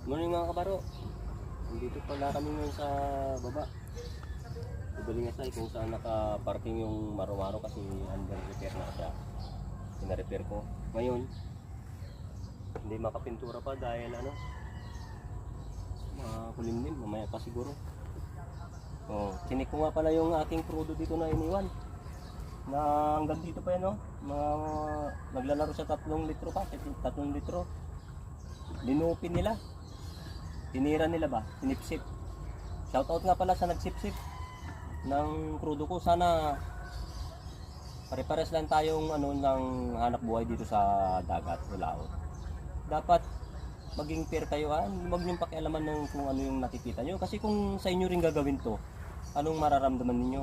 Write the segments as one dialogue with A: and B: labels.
A: Morning mga kabaro. Dito pala kami ngayon sa baba. Ugaling nga kung saan naka-parking yung Maro-Maro kasi under repair na siya. Pina-repair ko. Ngayon, hindi makapintura pa dahil makulimlim. Mamaya pa siguro. Chinik ko nga pala yung aking crudo dito na iniwan. Na hanggang dito pa yan, naglalaro sa 3 litro pa. 3 litro. Linupin nila. Tinira nila ba? Sinipsip. Shoutout nga pala sa nagsipsip ng crudo ko. Sana pare-pares lang tayong ng hanap buhay dito sa dagat o laot. Dapat maging fair kayo. Huwag niyong pakialaman ng kung ano yung nakikita nyo. Kasi kung sa inyo rin gagawin to, anong mararamdaman ninyo?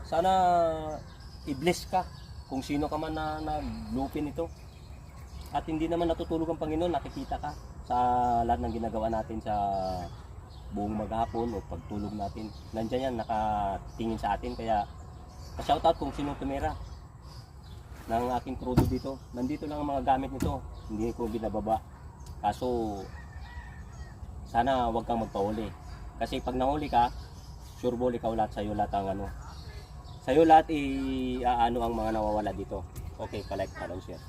A: Sana i-bless ka kung sino ka man na naglupin ito. At hindi naman natutulog ang Panginoon, nakikita ka sa lahat ng ginagawa natin sa buong maghapon o pagtulog natin. Nandiyan yan, nakatingin sa atin. Kaya shoutout kung sino tumira ng aking crudo dito. Nandito lang ang mga gamit nito, hindi ko binababa. Kaso sana wag kang magpahuli. Kasi pag nahuli ka, sure ball ikaw lahat, sa'yo lahat ang sa'yo lahat ang mga nawawala dito. Okay, palike, follow, share.